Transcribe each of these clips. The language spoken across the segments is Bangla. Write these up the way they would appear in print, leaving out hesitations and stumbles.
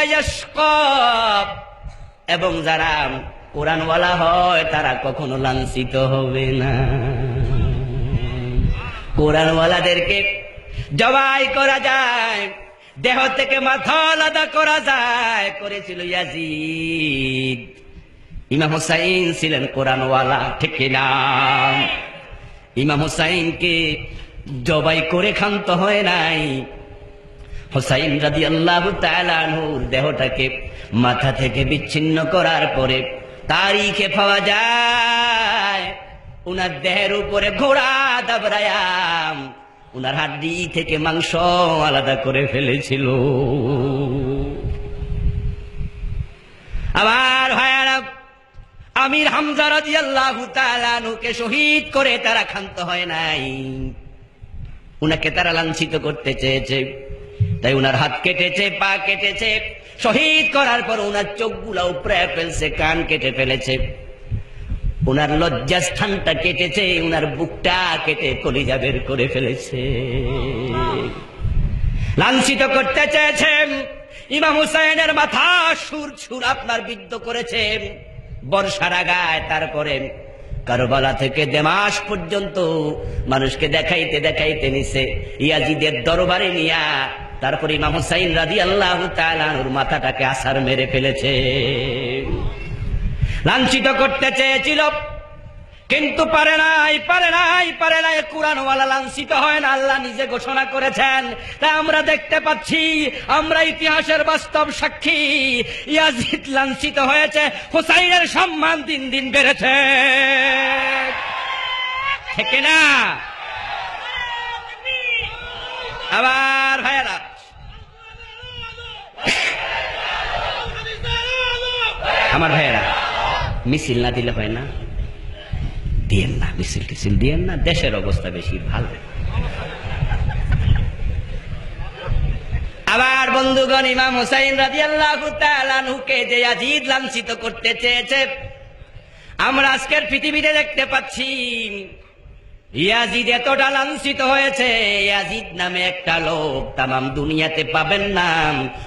ইয়াশকা, এবং যারা কোরআনওয়ালা হয় তারা কখনো লাঞ্ছিত হবে না। কোরআনওয়ালাদেরকে জবাই করা যায়, দেহ থেকে মাথা আলাদা করা যায়, করেছিল ইয়াজিদ। ইমাম হুসাইন ছিলেন কোরআনওয়ালা, ঠিক না? ইমাম হুসাইনকে জবাই করে ক্ষান্ত হয় নাই। হুসাইন রাদিয়াল্লাহু তাআলা আনহুর দেহটাকে মাথা থেকে বিচ্ছিন্ন করার পরে তারিখে পাওয়া যায় উনার দেহের উপরে ঘোড়া দাবরায়াম উনার হাড্ডি থেকে মাংস আলাদা করে ফেলেছিল। আবার ভাইয়ারা, আমির হামজা রাদিয়াল্লাহু তাআলা আনহুকে শহীদ করে তারা ক্ষান্ত হয় নাই। উনাকে তারা লাঞ্ছিত করতে চেয়েছে, তাই উনার হাত কেটেছে, পা কেটেছে। শহীদ করার পর উনার চোখগুলা উপড়ে ফেলছে, কান কেটে ফেলেছে, উনার লজ্জাস্থানটা কেটেছে, উনার বুকটা কেটে কলিজা বের করে ফেলেছে। লাঞ্ছিত করতে চেয়েছেন। ইমাম হুসাইনের মাথা সুর আপনার বিদ্ধ করেছে বর্ষার আগায়। তারপরে কারবালা থেকে দেমাশ পর্যন্ত মানুষকে দেখাইতে দেখাইতে নিছে ইয়াজিদের দরবারে নিয়া। তারপরে ইমাম হুসাইন রাদিয়াল্লাহু তাআলা আনহুর মাথাটাকে আছাড় মেরে ফেলেছে। লাঞ্ছিত করতে চেয়েছিল, কিন্তু পারে নাই। কোরআনওয়ালা লাঞ্ছিত হয় না, আল্লাহ নিজে ঘোষণা করেছেন। তাই আমরা দেখতে পাচ্ছি, আমরা ইতিহাসের বাস্তব সাক্ষী। ইয়াজিদ লাঞ্ছিত হয়েছে, হুসাইনের সম্মান দিন দিন বেড়েছে, ঠিক না? আবার ভাইয়েরা, আমার ভাইয়েরা, মিছিল না দিলে হয় না, দিয়েন না, মিছিল টিছিল দিয়েন না, দেশের অবস্থা বেশি ভালো। আবার বন্ধুগণ, ইমাম হুসাইন রাদিয়াল্লাহু তাআলা আনহুকে যে ইয়াজিদ লাঞ্ছিত করতে চেয়েছে, আমরা আজকের পৃথিবীতে দেখতে পাচ্ছি ইয়াজিদ এতটা লাঞ্ছিত হয়েছে। ইয়াজিদ নামে একটা লোক তামাম দুনিয়াতে পাবেন না।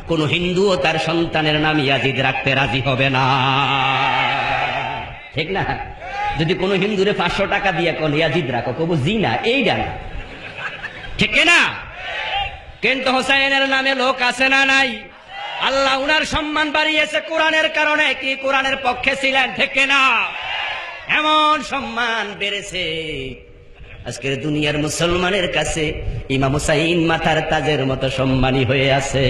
কোন হিন্দুও তার সন্তানের নাম ইয়াজিদ রাখতে রাজি হবে না, ঠিক না? যদি কোন হিন্দুরে 500 টাকা দিয়ে কোন ইয়াজিদ রাখো, কবু জি না, এইটা না, ঠিক না? কিন্তু হোসাইনের নামে লোক আছে না নাই? আল্লাহ উনার সম্মান বাড়িয়েছে কোরআনের কারণে। কি কোরআনের পক্ষে ছিলেন, ঠিক না? এমন সম্মান বেড়েছে, আজকের দুনিয়ার মুসলমানের কাছে ইমাম হুসাইন মাথার তাজের মতো সম্মানী হয়ে আছে।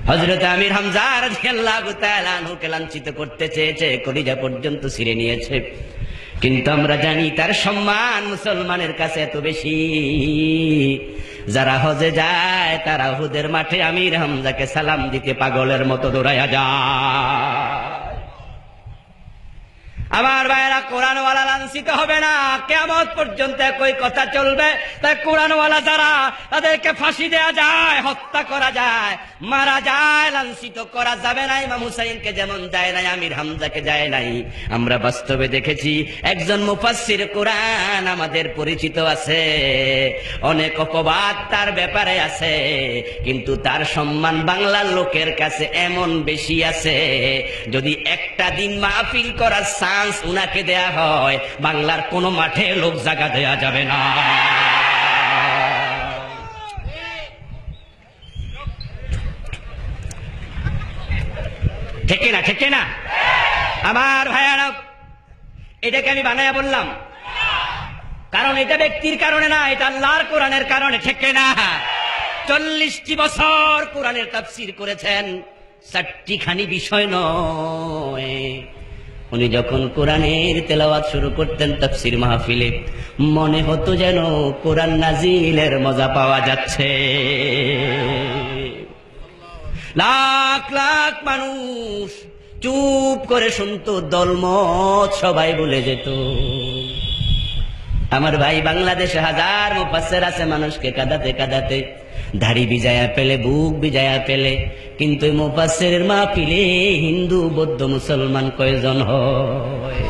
হযরত আমির হামজা রাদিয়াল্লাহু তাআলা আনহুকে লাঞ্ছিত করতে চেয়েছে, কলিজা পর্যন্ত ছিঁড়ে নিয়েছে, কিন্তু আমরা জানি তার সম্মান মুসলমানের কাছে এত বেশি। যারা হজে যায় তারা উহুদের মাঠে আমির হামজাকে সালাম দিতে পাগলের মতো দৌড়াইয়া যায়। আমার ভাইয়েরা, কোরআনওয়ালা লাঞ্ছিত হবে না, কিয়ামত পর্যন্ত একই কথা চলবে। তাই কোরআনওয়ালা যারা, তাদেরকে ফাঁসি দেয়া যায়, হত্যা করা যায়, মারা যায়, লাঞ্ছিত করা যাবে না। ইমাম হুসাইনকে যেমন যায় নাই, আমির হামজাকে যায় নাই। আমরা বাস্তবে দেখেছি। একজন মুফাসসির কোরআন আমাদের পরিচিত আছে, অনেক অপবাদ তার ব্যাপারে আছে, কিন্তু তার সম্মান বাংলার লোকের কাছে এমন বেশি আছে, যদি একটা দিন মাহফিল করার উনাকে দেয়া হয়, বাংলার কোন মাঠে লোক জায়গা দেয়া যাবে না। ঠিক না, ঠিক না? আমার ভাইয়ারা, এটাকে আমি বানায়া বললাম, কারণ এটা ব্যক্তির কারণে না, এটা আল্লাহর কোরআনের কারণে, ঠিক না? 40টি বছর কোরআনের তাফসীর করেছেন, 4টি খানি বিষয় নয়। উনি যখন কোরআনের তেলাওয়াত শুরু করতেন তাফসীর মাহফিলে, মনে হতো যেন কোরআন নাজিলের মজা পাওয়া যাচ্ছে। লাখ লাখ মানুষ চুপ করে শুনতো, দলমত সবাই বলে যেত। আমার ভাই, বাংলাদেশে হাজার মুফাসসির আছে, মানুষকে কাঁদাতে কাঁদাতে দাড়ি ভিজায়া পেলে, বুক ভিজায়া পেলে, কিন্তু মুফাসসিরের মাহফিলে হিন্দু বৌদ্ধ মুসলমান কয়জন হয়?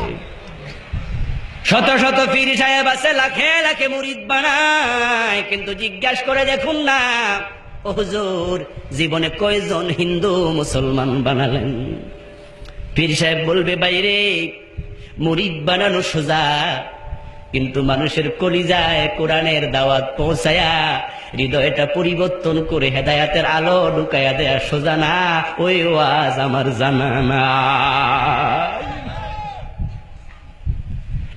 শত শত পীর সাহেব আছে, লাখে লাখে মুরিদ বানায়, কিন্তু জিজ্ঞাসা করে দেখুন না, ও হুজুর, জীবনে কয়জন হিন্দু মুসলমান বানালেন? পীর সাহেব বলবে, বাইরে মুরিদ বানানো সোজা, কিন্তু মানুষের কলিজায় কোরআনের দাওয়াত পৌঁছায়া হৃদয়টা পরিবর্তন করে হেদায়াতের আলো ঢুকাইয়া দেয়া সোজা না। ওই ওয়াজ আমার জানা না।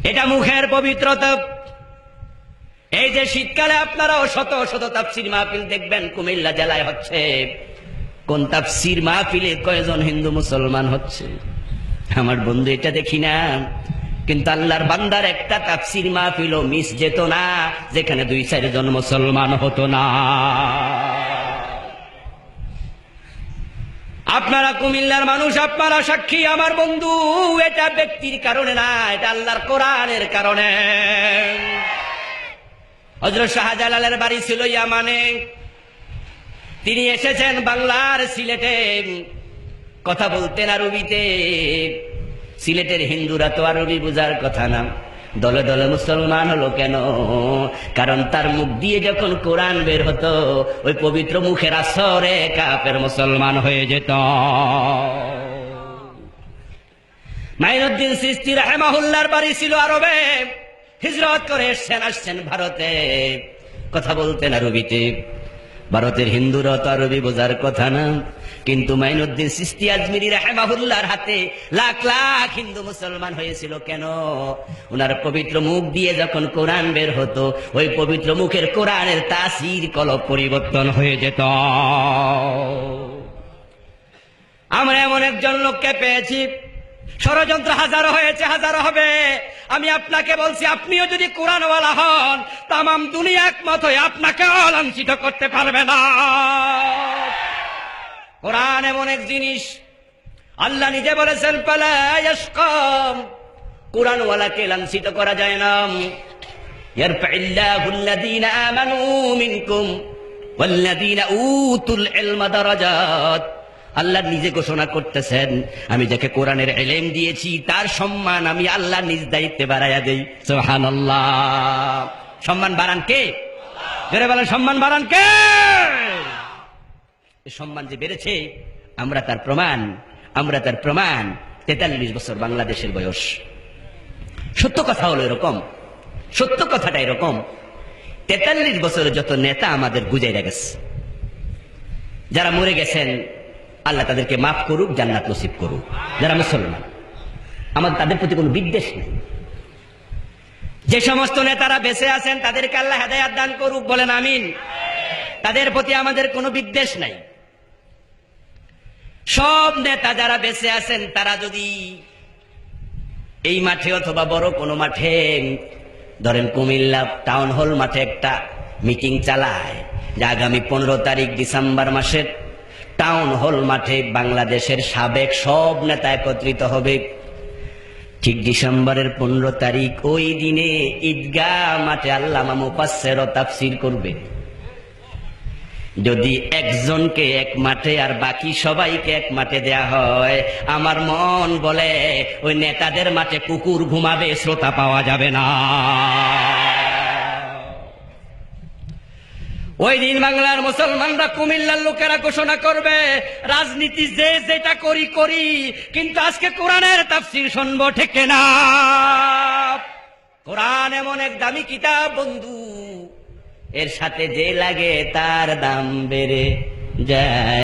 এটা মুখের পবিত্রতা। এই যে শীতকালে আপনারাও শত শত তাফসীর মাহফিল দেখবেন কুমিল্লা জেলায় হচ্ছে, কোন তাফসীর মাহফিলে কয়জন হিন্দু মুসলমান হচ্ছে? আমার বন্ধু, এটা দেখি না, কিন্তু আল্লাহর বান্দার একটা তাফসীর মাহফিলও মিস যেত না যেখানে 2-4 জন মুসলমান হতো না। আপনারা কুমিল্লার মানুষ, আপনারা সাক্ষী আমার বন্ধু। এটা ব্যক্তির কারণে না, এটা আল্লাহর কোরআনের কারণে। হযরত শাহজালালের বাড়ি ছিল ইয়ামানে, তিনি এসেছেন বাংলার সিলেটে, কথা বলতেন আরবিতে। সিলেটের হিন্দুরা তো আরবি বুঝার কথা না, দলে দলে মুসলমান হলো কেন? কারণ তার মুখ দিয়ে যখন কোরআন বের হতো, ওই পবিত্র মুখের আসরে কাফের মুসলমান হয়ে যেত। মাইনুদ্দিন চিশতি রাহিমাহুল্লাহর বাড়ি ছিল আরবে, হিজরত করে আসছেন ভারতে, কথা বলতেন আরবিতে। ভারতের হিন্দুরা তো আরবি বোঝার কথা না, কিন্তু মাইনুদ্দিন চিশতি আজমিরি রাহিমাহুল্লাহর হাতে লাখ লাখ হিন্দু মুসলমান হয়েছিল কেন? ওনার পবিত্র মুখ দিয়ে যখন কোরআন বের হতো, ওই পবিত্র মুখের কোরআনের তাসির কলব পরিবর্তন হয়ে যেত। আমরা এমন একজন লোককে পেয়েছি, ষড়যন্ত্র হাজারো হয়েছে, হাজারো হবে। আমি আপনাকে বলছি, আপনিও যদি কোরআনওয়ালা হন, তামাম দুনিয়া একমত হয়ে আপনাকে লাঞ্ছিত করতে পারবে না। কোরআন এমন এক জিনিস, আল্লাহ নিজে বলেছেন, ফালা ইয়াশকাম, কোরআনওয়ালাকে লাঞ্ছিত করা যায় না। ইয়ারফাইল্লাহু আল্লাযীনা আমানু মিনকুম ওয়াল্লাযীনা উতুল ইলমা দারাজাত। আল্লাহ নিজে ঘোষণা করতেছেন, আমি যাকে কোরআনের ইলম দিয়েছি তার সম্মান আমি আল্লাহ নিজ দায়িত্বে বাড়াইয়া দেই। সুবহানাল্লাহ। সম্মান বাড়ান কে? জোরে বলেন, সম্মান বাড়ান কে? এই সম্মান যে বেড়েছে, আমরা তার প্রমাণ। 43 বছর বাংলাদেশের বয়স। সত্য কথা হলো এরকম, সত্য কথাটা এরকম, 43 বছরের যত নেতা আমাদের গুজাইরা গেছে, যারা মরে গেছেন আল্লাহ তাদেরকে মাফ করুক, জান্নাত নসিব করুক। যারা মুসলমান, আমাদের তাদের প্রতি কোনো বিদ্বেষ নেই। যে সমস্ত নেতারা বেঁচে আছেন তাদেরকে আল্লাহ হেদায়েত দান করুক, বলেন আমিন। তাদের প্রতি আমাদের কোনো বিদ্বেষ নাই। সব নেতা যারা বেঁচে আছেন, তারা যদি এই মাঠে অথবা বড় কোনো মাঠে, ধরেন কুমিল্লা টাউন হল মাঠে একটা মিটিং চালায় যে আগামী 15 তারিখ ডিসেম্বর মাসের টাউন হল মাঠে বাংলাদেশের সাবেক সব নেতা একত্রিত হবে, ঠিক ডিসেম্বরের 15 তারিখ ওই দিনে ঈদগাহ মাঠে আল্লামা মুফাসসির ও তাফসীর করবে। যদি একজনকে এক মাঠে আর বাকি সবাইকে এক মাঠে দেয়া হয়, আমার মন বলে ওই নেতাদের মাঠে কুকুর ঘুমাবে, শ্রোতা পাওয়া যাবে না। ওই দিন বাংলার মুসলমানরা, কুমিল্লার লোকেরা ঘোষণা করবে, রাজনীতি যে যেটা করি করি, কিন্তু আজকে কোরআনের তাফসীর শুনবো, ঠিক না? কোরআন এমন এক দামি কিতাব বন্ধু, এর সাথে যে লাগে তার দাম বেড়ে যায়।